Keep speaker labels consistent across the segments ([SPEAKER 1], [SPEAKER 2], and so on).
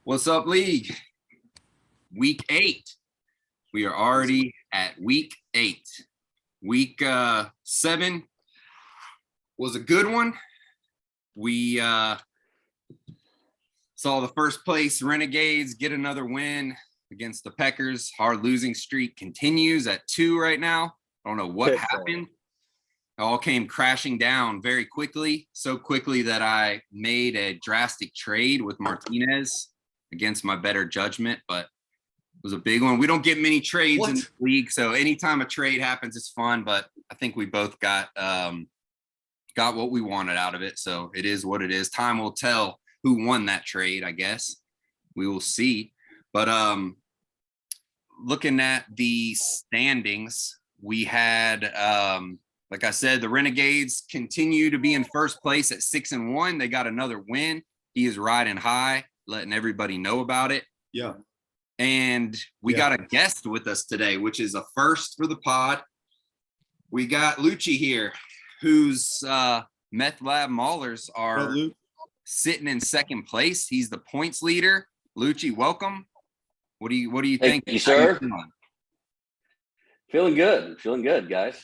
[SPEAKER 1] What's up, League? Week 8. We are already at week 8. Week 7 was a good one. We saw the first place Renegades get another win against the Peckers. Our losing streak continues at 2 right now. I don't know what happened. It all came crashing down very quickly, so quickly that I made a drastic trade with Martinez against my better judgment, but it was a big one. We don't get many trades in the league, so anytime a trade happens, it's fun, but I think we both got what we wanted out of it, so it is what it is. Time will tell who won that trade, I guess. We will see. But looking at the standings, we had like I said, the Renegades continue to be in first place at 6-1. They got another win. He is riding high, letting everybody know about it.
[SPEAKER 2] Yeah.
[SPEAKER 1] And we got a guest with us today, which is a first for the pod. We got Lucci here, whose Meth Lab Maulers are sitting in second place. He's the points leader. Lucci, welcome. What do you think?
[SPEAKER 3] Thank you, sir. Feeling good, guys.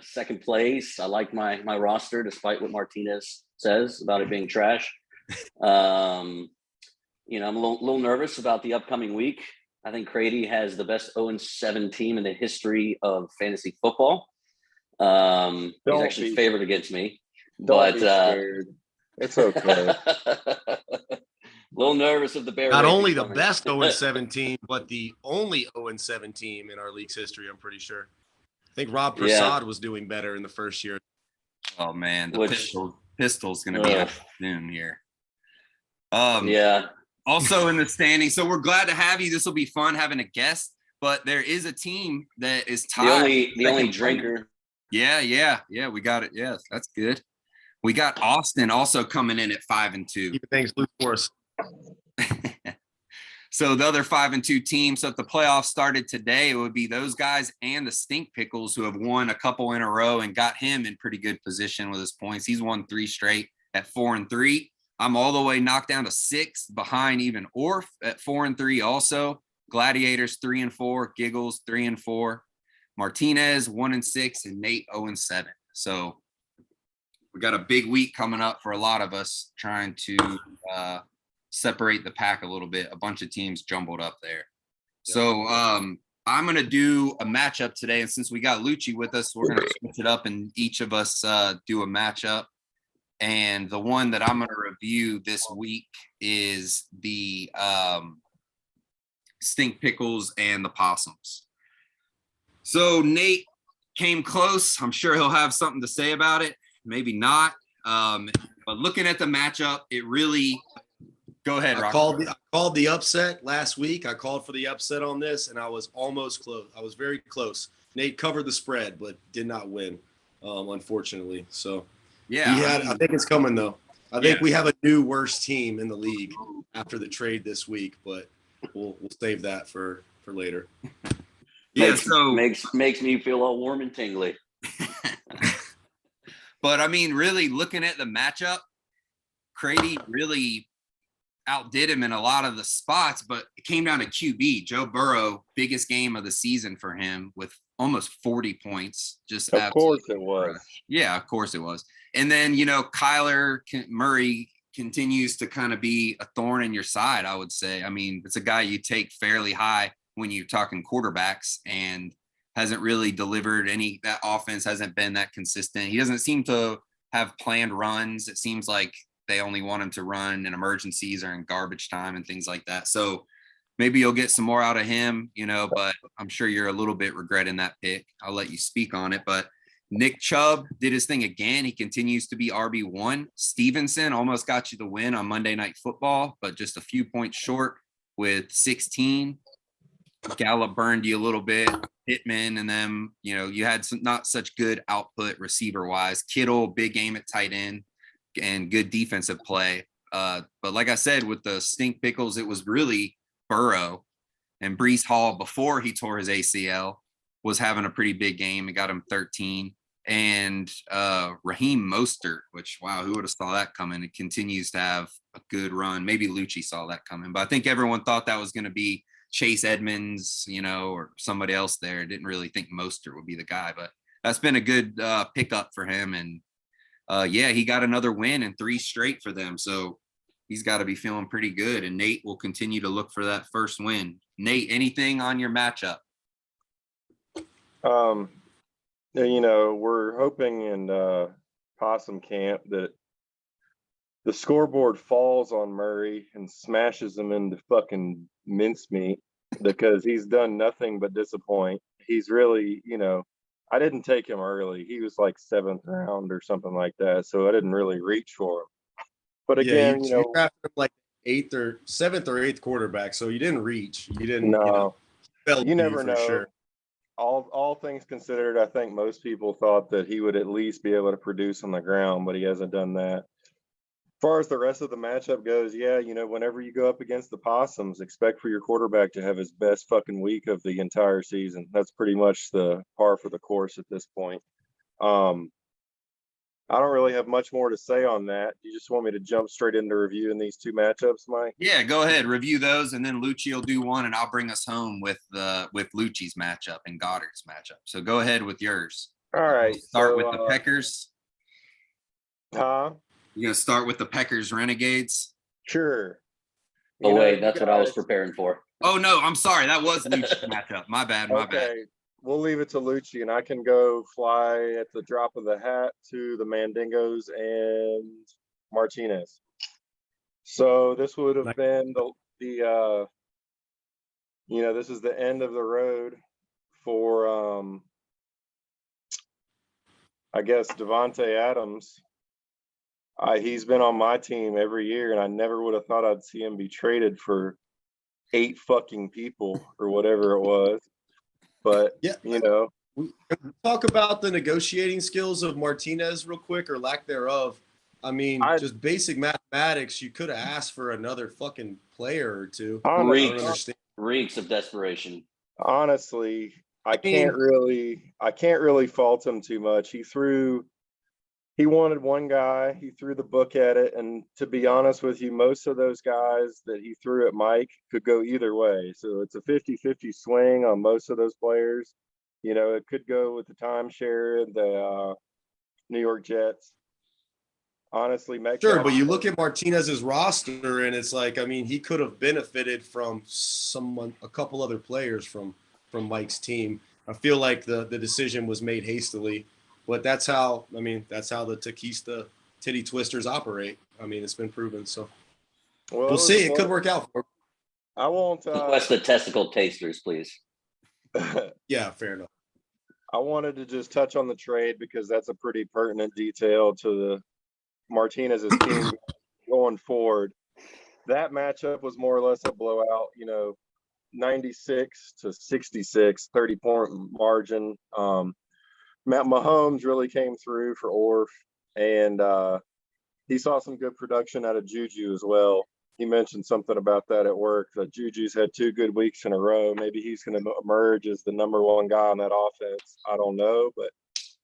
[SPEAKER 3] Second place. I like my roster, despite what Martinez says about it being trash. I'm a little nervous about the upcoming week. I think Crady has the best 0-7 team in the history of fantasy football. He's actually favored against me, but
[SPEAKER 4] it's okay.
[SPEAKER 3] A little nervous of the Bears.
[SPEAKER 2] Not only the best 0-7 team, but the only 0-7 team in our league's history, I'm pretty sure. I think Rob Prasad was doing better in the first year.
[SPEAKER 1] Oh, man. The pistol's going to be up soon here. Also in the standing. So we're glad to have you. This will be fun having a guest. But there is a team that is tied.
[SPEAKER 3] The only drinker.
[SPEAKER 1] Yeah. We got it. Yes, that's good. We got Austin also coming in at 5-2.
[SPEAKER 2] Keep things loose for us.
[SPEAKER 1] So the other 5-2 team. So if the playoffs started today, it would be those guys and the Stink Pickles, who have won a couple in a row and got him in pretty good position with his points. He's won 3 straight at 4-3. I'm all the way knocked down to 6th behind even Orf at 4-3 also. Gladiators 3-4, Giggles 3-4, Martinez 1-6, and Nate 0-7. So we got a big week coming up for a lot of us, trying to separate the pack a little bit. A bunch of teams jumbled up there. So I'm going to do a matchup today. And since we got Lucci with us, we're going to switch it up and each of us do a matchup. And the one that I'm going to review this week is the Stink Pickles and the Possums. So Nate came close. I'm sure he'll have something to say about it. Maybe not. But looking at the matchup, it really – go ahead, Rock.
[SPEAKER 2] I called the upset last week. I called for the upset on this, and I was almost close. I was very close. Nate covered the spread, but did not win, unfortunately. So, I think it's coming, though. I think we have a new worst team in the league after the trade this week, but we'll save that for later.
[SPEAKER 3] Makes me feel all warm and tingly.
[SPEAKER 1] But, I mean, really looking at the matchup, Crady really outdid him in a lot of the spots, but it came down to QB. Joe Burrow, biggest game of the season for him with almost 40 points.
[SPEAKER 4] Of course it was.
[SPEAKER 1] Yeah, of course it was. And then, Kyler Murray continues to kind of be a thorn in your side, I would say. I mean, it's a guy you take fairly high when you're talking quarterbacks, and hasn't really delivered any. That offense hasn't been that consistent. He doesn't seem to have planned runs. It seems like they only want him to run in emergencies or in garbage time and things like that. So maybe you'll get some more out of him, but I'm sure you're a little bit regretting that pick. I'll let you speak on it. But Nick Chubb did his thing again. He continues to be RB1. Stevenson almost got you the win on Monday Night Football, but just a few points short with 16. Gallup burned you a little bit. Pittman and them, you had some not such good output receiver-wise. Kittle, big game at tight end, and good defensive play. But like I said, with the Stink Pickles, it was really Burrow. And Breece Hall, before he tore his ACL, was having a pretty big game. It got him 13. and Raheem Mostert, which, wow, who would have saw that coming? It continues to have a good run. Maybe Lucci saw that coming, but I think everyone thought that was going to be Chase Edmonds, or somebody else there. Didn't really think Mostert would be the guy, but that's been a good pickup for him. And yeah, he got another win and 3 straight for them. So he's got to be feeling pretty good. And Nate will continue to look for that first win. Nate, anything on your matchup?
[SPEAKER 4] We're hoping in Possum Camp that the scoreboard falls on Murray and smashes him into fucking mincemeat because he's done nothing but disappoint. He's really, I didn't take him early. He was like 7th round or something like that, so I didn't really reach for him. But again,
[SPEAKER 2] you drafted him like 7th or 8th quarterback, so you didn't reach. You didn't.
[SPEAKER 4] No, you never
[SPEAKER 2] for
[SPEAKER 4] know.
[SPEAKER 2] Sure.
[SPEAKER 4] All things considered, I think most people thought that he would at least be able to produce on the ground, but he hasn't done that. As far as the rest of the matchup goes, yeah, whenever you go up against the Possums, expect for your quarterback to have his best fucking week of the entire season. That's pretty much the par for the course at this point. I don't really have much more to say on that. You just want me to jump straight into reviewing these 2 matchups, Mike?
[SPEAKER 1] Yeah, go ahead, review those, and then Lucci will do one, and I'll bring us home with Lucci's matchup and Goddard's matchup. So go ahead with yours.
[SPEAKER 4] All right.
[SPEAKER 1] Start with the Peckers.
[SPEAKER 4] Huh?
[SPEAKER 1] You gonna start with the Peckers Renegades?
[SPEAKER 4] Sure.
[SPEAKER 3] Wait, that's what I was preparing for.
[SPEAKER 1] Oh no, I'm sorry. That was Lucci's matchup. My bad.
[SPEAKER 4] Okay. We'll leave it to Lucci, and I can go fly at the drop of the hat to the Mandingos and Martinez. So this would have been the this is the end of the road for I guess Devontae Adams. He's been on my team every year, and I never would have thought I'd see him be traded for 8 fucking people or whatever it was. But,
[SPEAKER 2] yeah, talk about the negotiating skills of Martinez real quick, or lack thereof. I mean, just basic mathematics. You could have asked for another fucking player or 2.
[SPEAKER 3] Reeks of desperation.
[SPEAKER 4] Honestly, I can't really fault him too much. He wanted one guy, he threw the book at it, and to be honest with you, most of those guys that he threw at Mike could go either way. So it's a 50-50 swing on most of those players. It could go with the timeshare, the New York Jets. Honestly, Metcalf.
[SPEAKER 2] Sure, but you look at Martinez's roster, and it's like, I mean, he could have benefited from a couple other players from Mike's team. I feel like the decision was made hastily. But that's how the Tequista titty twisters operate. I mean, it's been proven. So we'll see. It could work out for him.
[SPEAKER 4] I won't.
[SPEAKER 3] Request the testicle tasters, please.
[SPEAKER 2] Yeah, fair enough.
[SPEAKER 4] I wanted to just touch on the trade because that's a pretty pertinent detail to the Martinez's team going forward. That matchup was more or less a blowout. 96-66, 30-point margin. Matt Mahomes really came through for Orf, and he saw some good production out of Juju as well. He mentioned something about that at work, that Juju's had 2 good weeks in a row. Maybe he's going to emerge as the number 1 guy on that offense. I don't know, but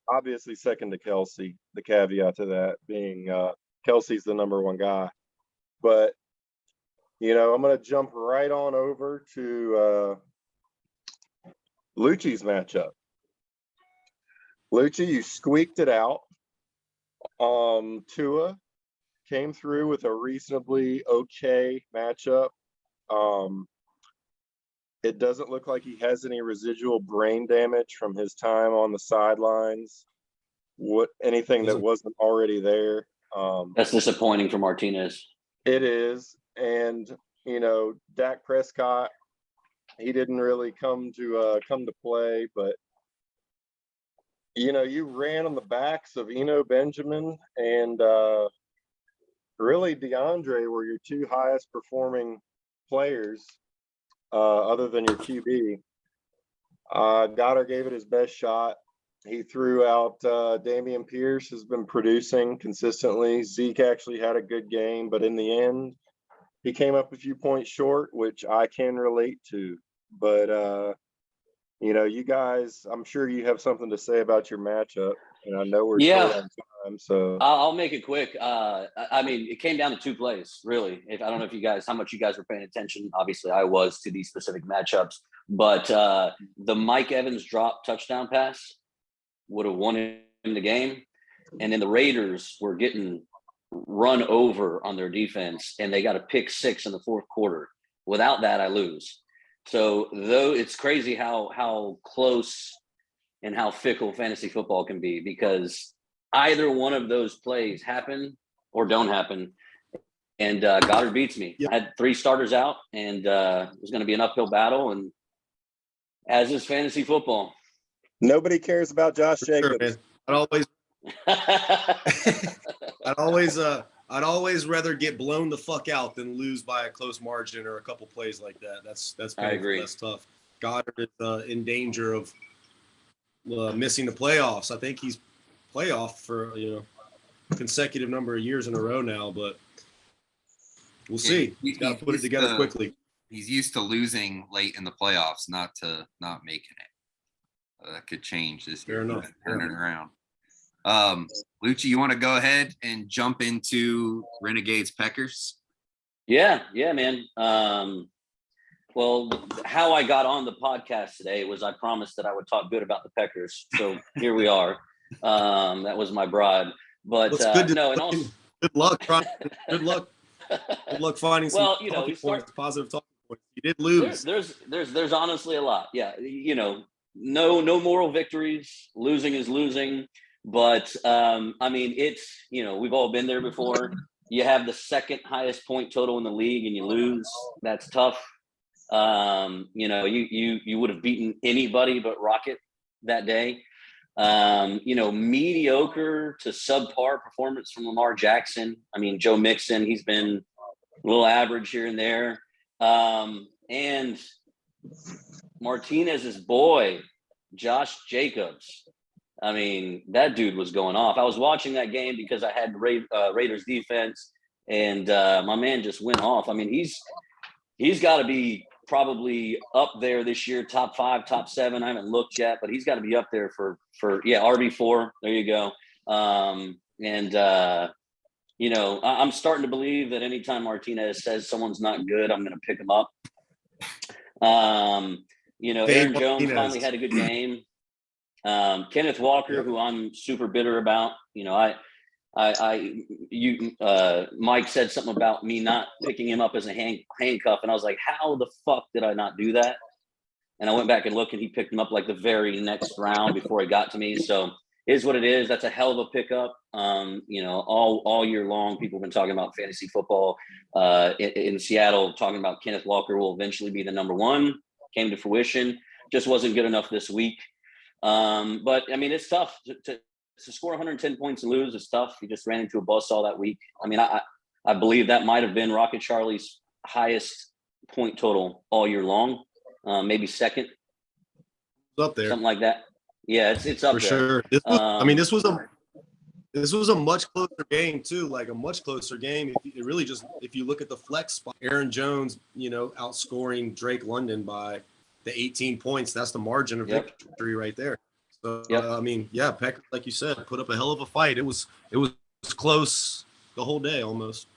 [SPEAKER 4] obviously second to Kelsey. The caveat to that being Kelsey's the number 1 guy. But, I'm going to jump right on over to Lucci's matchup. Lucci, you squeaked it out. Tua came through with a reasonably okay matchup. It doesn't look like he has any residual brain damage from his time on the sidelines. Anything that wasn't already there.
[SPEAKER 3] That's disappointing for Martinez.
[SPEAKER 4] It is. And, Dak Prescott, he didn't really come to play, but you ran on the backs of Eno Benjamin and really DeAndre were your 2 highest performing players other than your QB. Goddard gave it his best shot. He threw out Dameon Pierce has been producing consistently. Zeke actually had a good game, but in the end, he came up a few points short, which I can relate to. But you guys, I'm sure you have something to say about your matchup. and I know we're
[SPEAKER 3] Yeah.
[SPEAKER 4] short on time, so
[SPEAKER 3] I'll make it quick. I mean, it came down to two plays, really. I don't know if you guys, how much you guys were paying attention. Obviously, I was to these specific matchups, but the Mike Evans drop touchdown pass would have won him the game, and then the Raiders were getting run over on their defense, and they got a pick six in the fourth quarter. Without that, I lose. So though it's crazy how close and how fickle fantasy football can be, because either one of those plays happen or don't happen. And Goddard beats me.
[SPEAKER 2] Yep.
[SPEAKER 3] I had three starters out, and it was going to be an uphill battle. And as is fantasy football.
[SPEAKER 4] nobody cares about Josh Jacobs.
[SPEAKER 2] Sure, I'd always rather get blown the fuck out than lose by a close margin or a couple plays like that. That's painful.
[SPEAKER 3] I agree.
[SPEAKER 2] That's tough. Goddard is in danger of missing the playoffs. I think he's playoff for consecutive number of years in a row now, but we'll see. He's got to put it together quickly.
[SPEAKER 1] He's used to losing late in the playoffs, not making it. That could change this year.
[SPEAKER 2] Fair enough.
[SPEAKER 1] Turn it around. Lucci, you want to go ahead and jump into Renegades Packers?
[SPEAKER 3] Yeah, man. Well, how I got on the podcast today was I promised that I would talk good about the Packers. So here we are. That was my bribe. But
[SPEAKER 2] good luck. Good luck finding some positive talking points. You did lose.
[SPEAKER 3] There's honestly a lot. Yeah, no moral victories. Losing is losing. But I mean, it's we've all been there before. You have the second highest point total in the league and you lose. That's tough. You would have beaten anybody but Rocket that day. Mediocre to subpar performance from Lamar Jackson. I mean, Joe Mixon, he's been a little average here and there. And Martinez's boy, Josh Jacobs. I mean, that dude was going off. I was watching that game because I had Raiders defense, and my man just went off. I mean, he's got to be probably up there this year, top 5, top 7. I haven't looked yet, but he's got to be up there for RB4. There you go. I'm starting to believe that anytime Martinez says someone's not good, I'm going to pick him up. Aaron Jones finally had a good game. Kenneth Walker, who I'm super bitter about. Mike said something about me not picking him up as a handcuff, and I was like, how the fuck did I not do that? And I went back and looked, and he picked him up like the very next round before he got to me. So it is what it is. That's a hell of a pickup. All year long, people have been talking about fantasy football in Seattle, talking about Kenneth Walker will eventually be the number one. Came to fruition. Just wasn't good enough this week. But I mean, it's tough to score 110 points and lose. It's tough. He just ran into a buzzsaw that week. I mean, I believe that might have been Rocket Charlie's highest point total all year long. Maybe second.
[SPEAKER 2] It's up there.
[SPEAKER 3] Something like that. Yeah, it's up
[SPEAKER 2] for
[SPEAKER 3] there.
[SPEAKER 2] Sure. This was a much closer game too, like a much closer game. If you look at the flex spot, Aaron Jones, outscoring Drake London by the 18 points, that's the margin of victory right there. So Packers, like you said, put up a hell of a fight. It was close the whole day almost.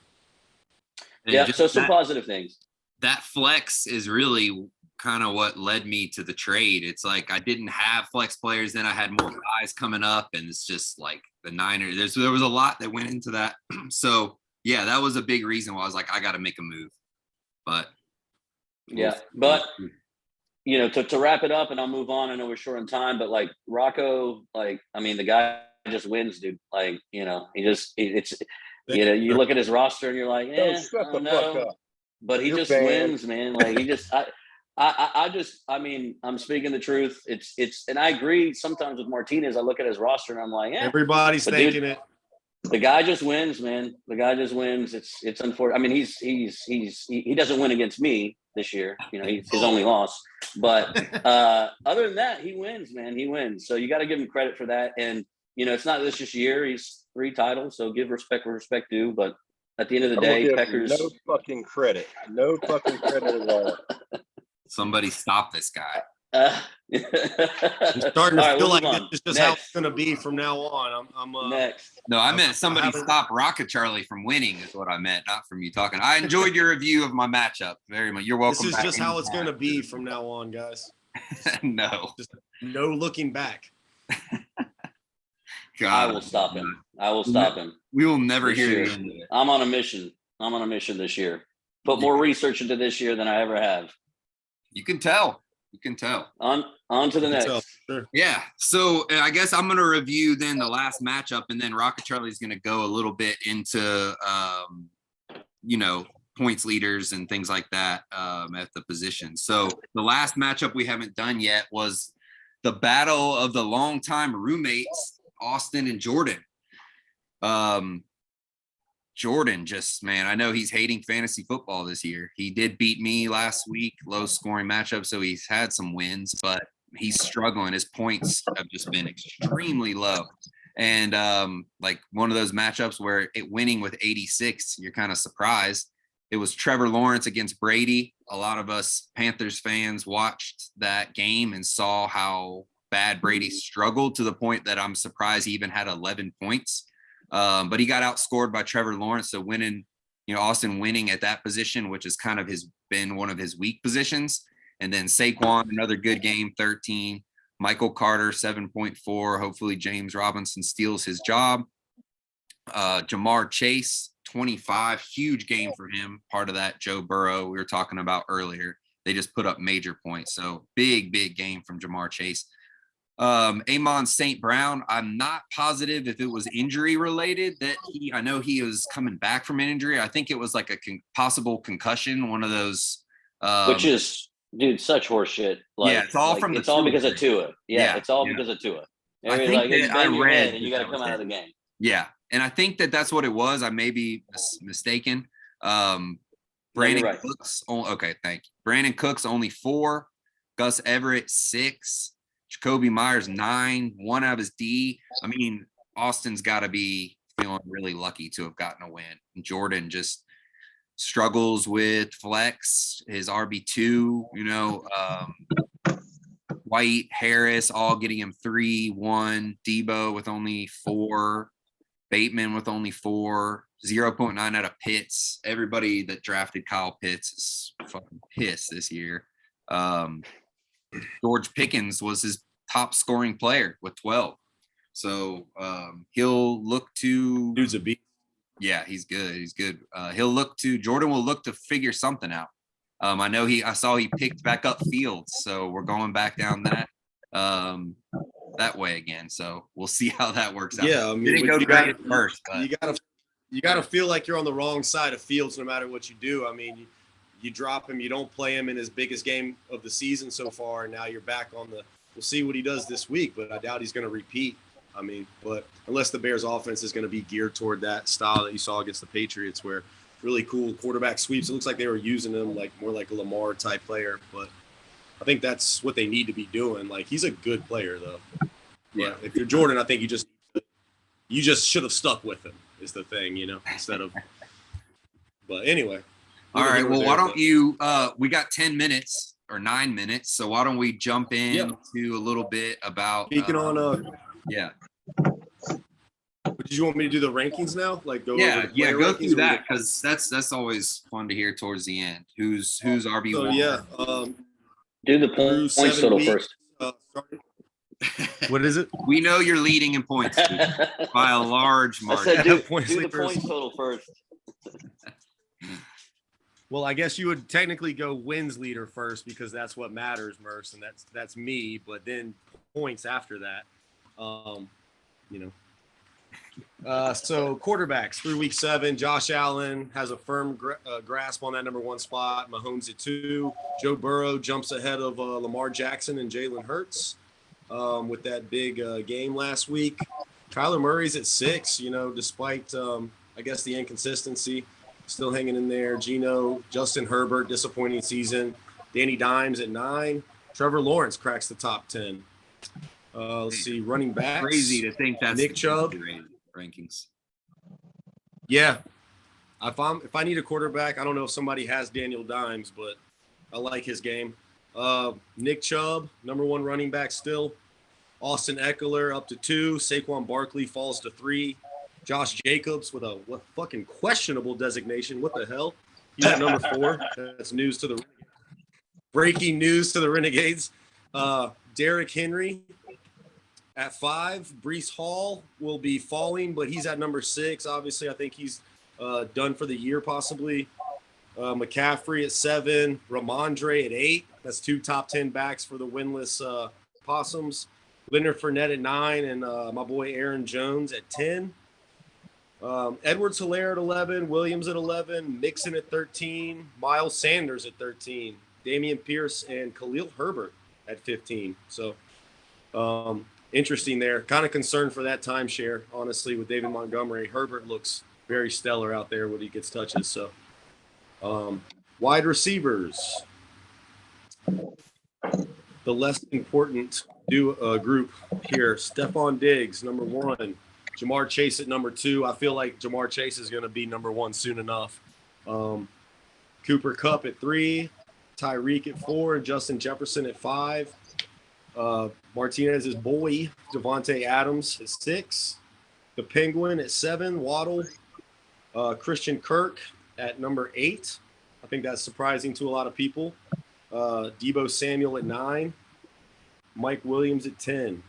[SPEAKER 3] Yeah, so some positive things.
[SPEAKER 1] That flex is really kind of what led me to the trade. It's like I didn't have flex players, then I had more guys coming up, and it's just like the Niners. There was a lot that went into that. So yeah, that was a big reason why I was like, I got to make a move. But to wrap it up, and I'll move on. I know we're short on time, but like Rocco, the guy just wins, dude. You look at his roster and you're like,
[SPEAKER 4] shut the fuck up.
[SPEAKER 3] But he just wins, man. Like I'm speaking the truth. And I agree. Sometimes with Martinez, I look at his roster and I'm like,
[SPEAKER 2] everybody's thinking it.
[SPEAKER 3] The guy just wins, man. The guy just wins. It's unfortunate. I mean, he doesn't win against me this year. He's his only loss. But other than that, he wins, man. He wins. So you got to give him credit for that. And it's not this just year. He's 3 titles, so give respect where respect due. But at the end of the day, Packers.
[SPEAKER 4] No fucking credit. No fucking credit at all.
[SPEAKER 1] Somebody stop this guy.
[SPEAKER 2] I'm starting to feel like this is just how it's going to be from now on. I'm
[SPEAKER 3] next.
[SPEAKER 1] No, I meant somebody stop Rocket Charlie from winning is what I meant, not from you talking. I enjoyed your review of my matchup very much. You're welcome.
[SPEAKER 2] This is just how it's going to be from now on, guys.
[SPEAKER 1] No.
[SPEAKER 2] Just no looking back.
[SPEAKER 3] God, I will stop him. I will stop him.
[SPEAKER 1] We will never hear the end of it.
[SPEAKER 3] I'm on a mission. this year. Put more research into this year than I ever have.
[SPEAKER 1] You can tell.
[SPEAKER 3] On to the next.
[SPEAKER 2] Sure.
[SPEAKER 1] Yeah. So I guess I'm going to review then the last matchup, and then Rocket Charlie's going to go a little bit into, points leaders and things like that at the position. So the last matchup we haven't done yet was the battle of the longtime roommates, Austin and Jordan. Jordan I know he's hating fantasy football this year. He did beat me last week, low scoring matchup. So he's had some wins, but he's struggling. His points have just been extremely low. And like one of those matchups where winning with 86, you're kind of surprised. It was Trevor Lawrence against Brady. A lot of us Panthers fans watched that game and saw how bad Brady struggled to the point that I'm surprised he even had 11 points. But he got outscored by Trevor Lawrence. So Austin winning at that position, which is kind of been one of his weak positions. And then Saquon, another good game, 13. Michael Carter, 7.4. Hopefully James Robinson steals his job. Jamar Chase, 25. Huge game for him. Part of that Joe Burrow we were talking about earlier. They just put up major points. So big game from Jamar Chase. Amon St. Brown, I'm not positive if it was injury related that I know he was coming back from an injury. I think it was like a possible concussion, one of those.
[SPEAKER 3] Which is, dude, such horseshit.
[SPEAKER 1] It's all from
[SPEAKER 3] it's all because of Tua. It's all because of Tua.
[SPEAKER 1] I think
[SPEAKER 3] that I read, and you got to come out of the game.
[SPEAKER 1] Yeah, and I think that's what it was. I may be mistaken. Brandon Cooks. Okay, thank you. Brandon Cooks only 4. Gus Everett 6. Jacoby Myers 9, 1 out of his D. I mean, Austin's got to be feeling really lucky to have gotten a win. And Jordan just struggles with flex, his RB2, White, Harris, all getting him 3, 1, Debo with only 4, Bateman with only 4, 0.9 out of Pitts. Everybody that drafted Kyle Pitts is fucking pissed this year. George Pickens was his top scoring player with 12. So he'll look to.
[SPEAKER 2] Dude's a beast.
[SPEAKER 1] Yeah, he's good. Jordan will look to figure something out. I saw he picked back up Fields. So we're going back down that way again. So we'll see how that works out.
[SPEAKER 2] Yeah, I mean,
[SPEAKER 1] you
[SPEAKER 2] gotta feel like you're on the wrong side of Fields no matter what you do. I mean, you drop him, you don't play him in his biggest game of the season so far, and now you're back on the. We'll see what he does this week, but I doubt he's going to repeat. I mean, but unless the Bears' offense is going to be geared toward that style that you saw against the Patriots, where really cool quarterback sweeps. It looks like they were using him more like a Lamar type player, but I think that's what they need to be doing. Like, he's a good player though. Yeah. But if you're Jordan, I think you just should have stuck with him is the thing, instead of. But anyway.
[SPEAKER 1] All right. Well, why don't you? We got 10 minutes or 9 minutes, so why don't we jump in to a little bit about
[SPEAKER 2] speaking on?
[SPEAKER 1] Yeah.
[SPEAKER 2] Did you want me to do the rankings now? Like go?
[SPEAKER 1] Go through that because that's always fun to hear towards the end. Who's RB1?
[SPEAKER 2] So
[SPEAKER 3] do the points total first.
[SPEAKER 2] What is it?
[SPEAKER 1] We know you're leading in points by a large margin.
[SPEAKER 3] I said, do the points total first.
[SPEAKER 2] Well, I guess you would technically go wins leader first because that's what matters, Merce, and that's me. But then points after that, So quarterbacks through week 7, Josh Allen has a firm grasp on that number 1 spot. Mahomes at 2. Joe Burrow jumps ahead of Lamar Jackson and Jalen Hurts with that big game last week. Kyler Murray's at 6. Despite I guess the inconsistency. Still hanging in there. Geno, Justin Herbert, disappointing season. Danny Dimes at 9. Trevor Lawrence cracks the top 10. Let's see, running backs.
[SPEAKER 1] Crazy to think that's
[SPEAKER 2] Nick Chubb
[SPEAKER 1] rankings.
[SPEAKER 2] Yeah, if I need a quarterback, I don't know if somebody has Daniel Dimes, but I like his game. Nick Chubb, number 1 running back still. Austin Eckler up to 2. Saquon Barkley falls to 3. Josh Jacobs with a fucking questionable designation. What the hell? He's at number 4. That's news to the breaking news to the Renegades. Derrick Henry at 5. Breece Hall will be falling, but he's at number 6. Obviously, I think he's done for the year possibly. McCaffrey at 7. Ramondre at 8. That's 2 top 10 backs for the winless Possums. Leonard Fournette at 9, and my boy Aaron Jones at 10. Edwards-Helaire at 11. Williams at 11. Mixon at 13. Miles Sanders at 13. Dameon Pierce and Khalil Herbert at 15. So interesting there. Kind of concerned for that timeshare, honestly, with David Montgomery. Herbert looks very stellar out there when he gets touches. So wide receivers. The less important group here. Stephon Diggs, number 1. Jamar Chase at number 2. I feel like Jamar Chase is going to be number 1 soon enough. Cooper Kupp at 3. Tyreek at 4. And Justin Jefferson at 5. Martinez's boy, Devontae Adams at 6. The Penguin at 7. Waddle. Christian Kirk at number 8. I think that's surprising to a lot of people. Deebo Samuel at 9. Mike Williams at 10.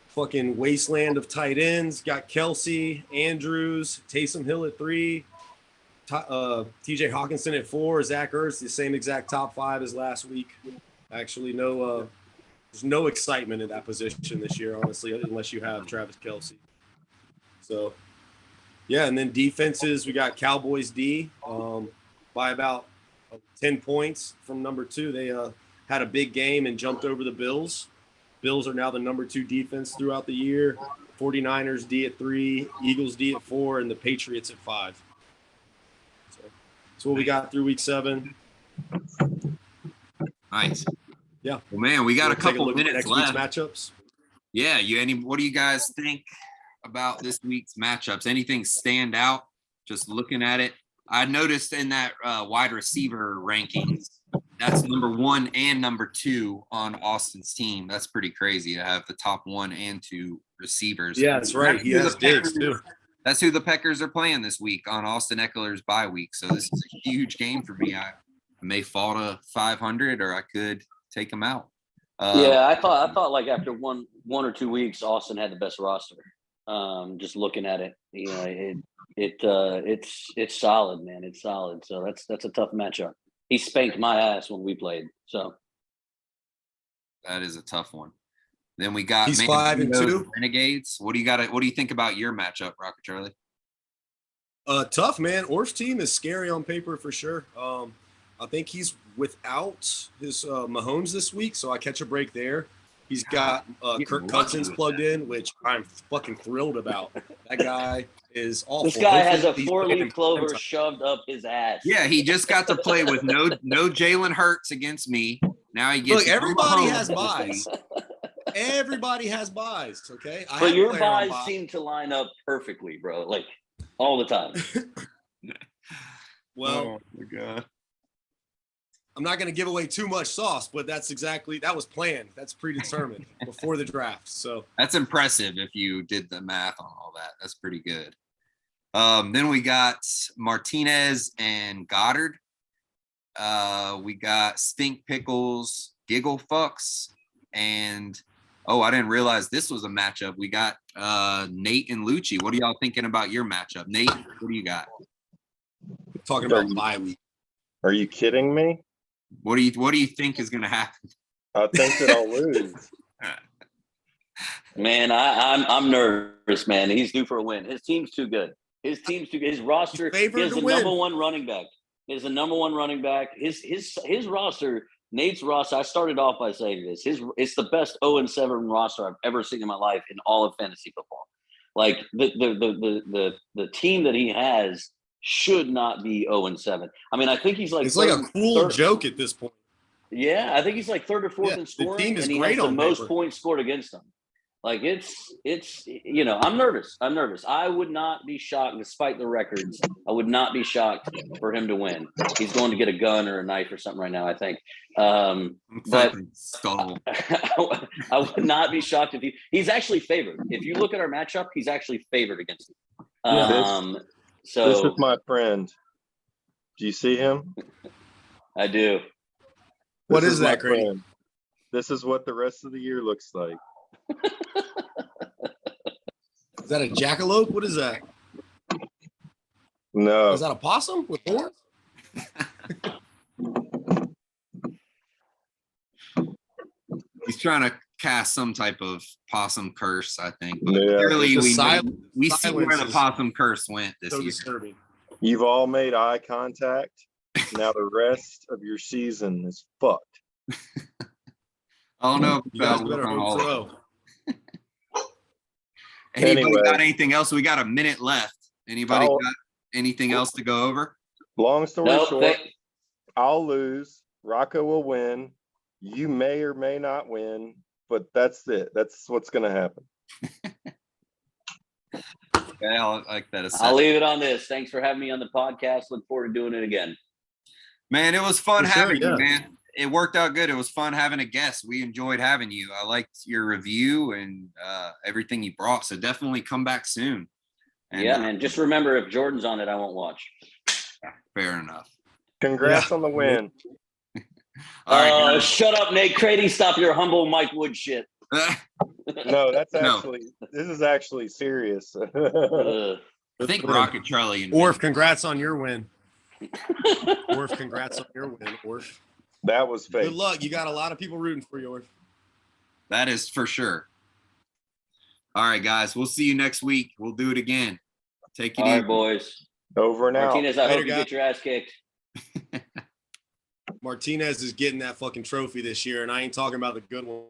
[SPEAKER 2] Fucking wasteland of tight ends. Got Kelsey, Andrews, Taysom Hill at 3. TJ Hawkinson at 4. Zach Ertz, the same exact top 5 as last week. Actually, there's no excitement in that position this year, honestly, unless you have Travis Kelsey. So, yeah, and then defenses, we got Cowboys D by about 10 points from number 2. They had a big game and jumped over the Bills. Bills are now the number 2 defense throughout the year. 49ers D at 3, Eagles D at 4, and the Patriots at 5. So that's what we got through week 7.
[SPEAKER 1] Nice.
[SPEAKER 2] Yeah.
[SPEAKER 1] Well, man, we got a couple minutes
[SPEAKER 2] next
[SPEAKER 1] left.
[SPEAKER 2] week's matchups.
[SPEAKER 1] Yeah. What do you guys think about this week's matchups? Anything stand out? Just looking at it, I noticed in that wide receiver rankings, that's number 1 and number 2 on Austin's team. That's pretty crazy to have the top 1 and 2 receivers.
[SPEAKER 2] Yeah, that's right. He has Diggs too.
[SPEAKER 1] That's who the Packers are playing this week on Austin Eckler's bye week. So this is a huge game for me. I may fall to 500, or I could take him out.
[SPEAKER 3] Yeah, I thought like after one or 2 weeks, Austin had the best roster. Just looking at it, you know, it's solid, man. It's solid. So that's a tough matchup. He spanked my ass when we played. So
[SPEAKER 1] that is a tough one. Then we got
[SPEAKER 2] he's 5-2
[SPEAKER 1] Renegades. What do you think about your matchup, Rocket Charlie?
[SPEAKER 2] Tough, man. Orf's team is scary on paper for sure. I think he's without his Mahomes this week, so I catch a break there. He's got Kirk Cousins plugged in, which I'm fucking thrilled about. That guy is awful.
[SPEAKER 3] This guy has a 4-leaf clover shoved up his ass.
[SPEAKER 1] Yeah, he just got to play with no Jalen Hurts against me. Now he gets.
[SPEAKER 2] Look, everybody has buys. Everybody has buys, okay?
[SPEAKER 3] But your buys seem to line up perfectly, bro. Like all the time.
[SPEAKER 2] Well,
[SPEAKER 1] oh my God.
[SPEAKER 2] I'm not going to give away too much sauce, but that was planned. That's predetermined before the draft. So
[SPEAKER 1] that's impressive if you did the math on all that. That's pretty good. Then we got Martinez and Goddard. We got Stink Pickles, Giggle Fucks, and I didn't realize this was a matchup. We got Nate and Lucci. What are y'all thinking about your matchup? Nate, what do you got?
[SPEAKER 2] Talking about bye week.
[SPEAKER 4] Are you kidding me?
[SPEAKER 1] What do you think is going to happen?
[SPEAKER 4] I think that I'll lose.
[SPEAKER 3] Man, I'm nervous, man. He's due for a win. His team's too good. His roster. He has the number 1 running back. His roster, Nate's roster. I started off by saying this. It's the best 0-7 roster I've ever seen in my life in all of fantasy football. Like the team that he has should not be 0-7. I mean, I think he's like
[SPEAKER 2] it's like a cruel joke at this point.
[SPEAKER 3] Yeah, I think he's like 3rd or 4th in scoring,
[SPEAKER 2] the team is
[SPEAKER 3] and he
[SPEAKER 2] great
[SPEAKER 3] has the
[SPEAKER 2] on
[SPEAKER 3] most
[SPEAKER 2] paper.
[SPEAKER 3] points scored against him. Like it's I'm nervous. I would not be shocked, despite the records. I would not be shocked for him to win. He's going to get a gun or a knife or something right now, I think. But
[SPEAKER 1] skull.
[SPEAKER 3] I would not be shocked if he's actually favored. If you look at our matchup, he's actually favored against him. So
[SPEAKER 4] this is my friend. Do you see him?
[SPEAKER 3] I do.
[SPEAKER 2] What is that, Grady?
[SPEAKER 4] This is what the rest of the year looks like.
[SPEAKER 2] Is that a jackalope? What is that?
[SPEAKER 4] No.
[SPEAKER 2] Is that a possum with horns?
[SPEAKER 1] He's trying to cast some type of possum curse, I think. But
[SPEAKER 4] Yeah.
[SPEAKER 1] clearly, we see
[SPEAKER 2] silence
[SPEAKER 1] where the
[SPEAKER 2] is
[SPEAKER 1] possum curse went this
[SPEAKER 2] so
[SPEAKER 1] year.
[SPEAKER 2] disturbing.
[SPEAKER 4] You've all made eye contact. Now the rest of your season is fucked.
[SPEAKER 1] I don't know
[SPEAKER 2] You guys
[SPEAKER 1] about
[SPEAKER 2] better hope so.
[SPEAKER 1] Anybody
[SPEAKER 4] Anyway.
[SPEAKER 1] got anything else? We got a minute left. Anybody got anything else to go over?
[SPEAKER 4] Long story
[SPEAKER 3] Nope,
[SPEAKER 4] short, I'll lose. Rocco will win. You may or may not win, but that's it. That's what's going to happen.
[SPEAKER 1] Okay, I like that.
[SPEAKER 3] I'll leave it on this. Thanks for having me on the podcast. Look forward to doing it again.
[SPEAKER 1] Man, it was fun
[SPEAKER 2] For sure,
[SPEAKER 1] having
[SPEAKER 2] yeah.
[SPEAKER 1] you, man. It worked out good. It was fun having a guest. We enjoyed having you. I liked your review and everything you brought. So definitely come back soon. And,
[SPEAKER 3] Yeah, man. Just remember, if Jordan's on it, I won't watch.
[SPEAKER 1] Fair enough.
[SPEAKER 4] Congrats on the win.
[SPEAKER 1] All right. guys.
[SPEAKER 3] Shut up, Nate Crady. Stop your humble Mike Wood shit.
[SPEAKER 4] No, that's
[SPEAKER 1] No.
[SPEAKER 4] actually, this is actually serious.
[SPEAKER 3] Ugh.
[SPEAKER 1] I think Rocket Charlie and
[SPEAKER 2] Orf, congrats on your win. Orf, congrats on your win, Orf.
[SPEAKER 4] That was fake.
[SPEAKER 2] Good luck. You got a lot of people rooting for you, Orf.
[SPEAKER 1] that is for sure. All right, guys. We'll see you next week. We'll do it again. Take it
[SPEAKER 3] All
[SPEAKER 1] easy.
[SPEAKER 3] right, boys.
[SPEAKER 4] Over and out.
[SPEAKER 3] Martinez, I
[SPEAKER 2] Later,
[SPEAKER 3] hope you
[SPEAKER 2] guys.
[SPEAKER 3] get your ass kicked.
[SPEAKER 2] Martinez is getting that fucking trophy this year, and I ain't talking about the good one.